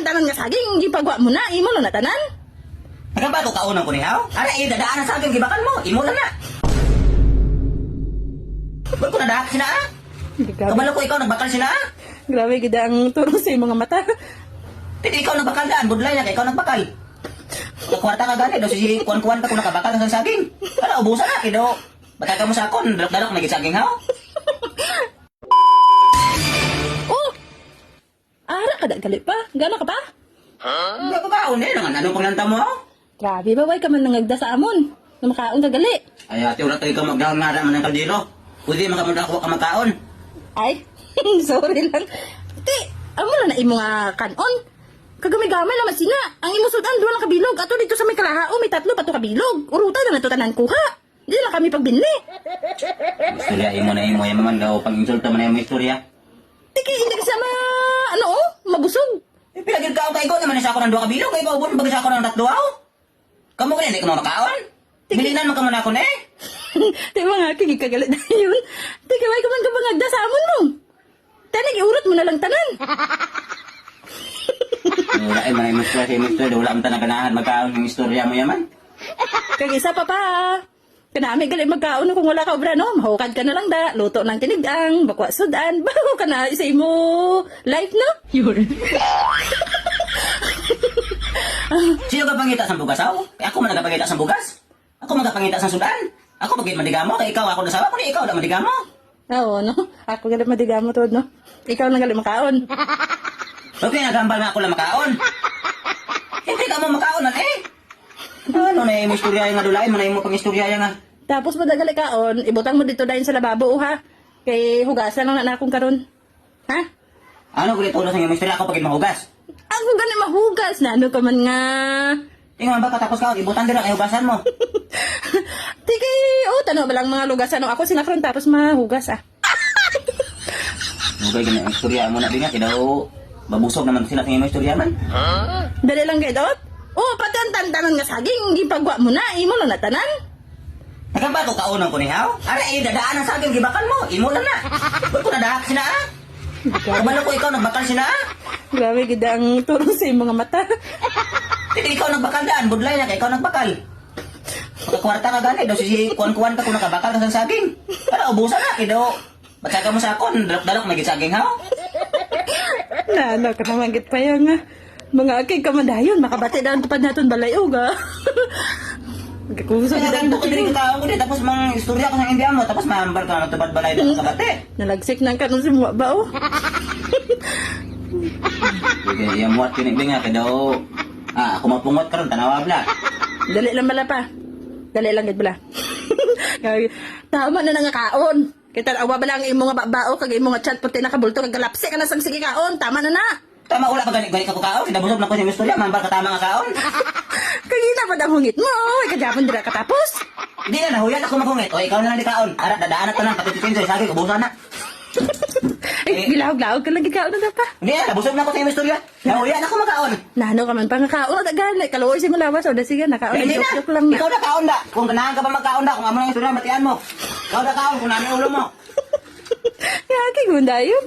tan-tanan nga saging, gipagwa mo na, imo na tanan. Nagamba ko kaunang ko nihaw? Ara, dadaanan sa akin, gibakan mo. Imo lang na. Ba't ko nadahak sina ah? Kabalo ko ikaw, nagbakal sina ah? Grabe, gida ang turo sa mga mata. Hindi ikaw nagbakal daan, budlay na, ikaw nagbakal. Kwarta ka gani, daw si kuwan-kuwan ka kung nakabakal ng saging. Kala, ubusan na, kido. Baka ka mo sa akon, dalok-dalok na saging haw. Oh! Ara ka gali pa? Gana ka pa? Hindi ako kaon eh, anong paglanta mo haw? Grabe ba, way ka man nangagda sa amon. Na makaon ka gali. Ay, ate, wala tayo ka magdahon nga naman ng kaldero. Pwede makamunda ko ka magkaon. Ay, sorry lang. Ti, amo na imo nga kanon. Kagamay-gamay naman sina. Ang imo sudan duwa lang kabilog. Ato dito sa may kalahao, may tatlo pa to kabilog. Urutan na nato tanan kuha. Di lang kami pagbinli. Istorya, imo na imo, yung man daw, pag insulta mo na yung istorya. Tiki, hindi ka sama, mabusog. Eh, pilagil ka ako kay naman isa ako ng dua kabilog, kay paubon bagay ako ng tatlo aw. Kamu kaya hindi ka makaon? Bilinan mo ka muna ako na eh. Di ba nga, kikagalit na yun. Tiki, way ka man kabangagda sa amon mo. Tanig, iurot mo na lang tanan. Wala eh, manay mo istorya, wala mo tanang ganahan magkaon yung istorya mo yaman. Kag isa pa pa. Kanami gali magkaon kung wala ka obra no. Mahukad ka na lang da. Luto ng tinigang, bakwa sudan. Bago ka na isa mo life no. Yun. Sino ka pangita sa bugas aw? Ako man nagapangita sa bugas. Ako magapangita sa sudan. Ako bagay madigamo, kay ikaw ako nasawa ko ni ikaw na madigamo. Oo no. Ako gali madigamo to no. Ikaw na gali makaon. Okay, nagambal nga ako lang makaon. Hindi ka mo makaon man eh. Ano na yung istorya nga dulay, manay mo pang istorya nga. Tapos mo dagali kaon, ibutang mo dito dayon sa lababo ha. Kay hugasan lang na akong karon. Ha? Ano ko dito ulo sa yung istorya ako pagin mahugas? Ako gani mahugas na ano ka man nga. Tingnan ba katapos ka, ibutan dira kay hugasan mo. Tiki, tanaw ba lang mga lugasan ako sinakron tapos mahugas ah. Okay, ganyan ang istorya mo na din nga, kidaw babusog naman sila sa yung istorya man. Dali lang gaydot? Pati ang tantanan nga saging, gipagwa mo na, imo lang na tanan. Nagamba ko kaunang ko nihaw? Ara, dadaanan sa akin, gibakan mo, imo lang na. Ba't ko nadahak sina ah? Kabalo ko ikaw, nagbakal sina ah? Grabe, gida ang turo sa mga mata. Hindi ikaw nagbakal daan, budlay na, ikaw nagbakal. Pagkakwarta ka gani, daw si kuwan-kuwan ka kung nakabakal ka sa saging. Kala, ubusan na, kido. Ba't ka mo sa akon, dalok-dalok may saging haw? Nano, karamangit pa yan nga. Mga akay kamadayon, makabati daan tupad natin balayo ga. Magkakuso Kaya gida ang ganito ko din kaon ko din, tapos mga istorya ko sa India mo, tapos mahambar ka na tupad balay na kabate. Nalagsik ng kanon si mga ba Sige, yung muat kinigbi nga, kaya daw, ako mapungot ka ron, tanawa bla. Dali lang bala pa. Dali lang gid bala. Tama na nga kaon. Kita awa bala ang imong nga babao kag imong nga chat puti nakabulto kag galapsi ka na sang sige kaon. Tama na na. Tama, wala pa gani ka ko kaon, kinabusog na ko yung istorya, mahambar ka tama nga kaon. Kagina pa ang hungit mo. Kadyapan dira katapos. Hindi na, nahuyan ako magungit, o ikaw na lang di kaon. Ara, dadaan na tanan, patitikin sa'yo, saging, ubusan na. Bilahog-lahog ka lang ikaw na pa. Hindi na, nabusog na ko sa yung istorya. Nahuyan ako magkaon. Nano ka man pang kaon na gani. Kaluoy si mo lawas o da sige nakaon. Hindi na, Joke lang na. ikaw na kaon da. Kung ganahan ka pa magkaon da, kung amo lang yung istorya, batian mo. Ikaw na kaon, kung namin ulo mo. Kaya kay gunda yun.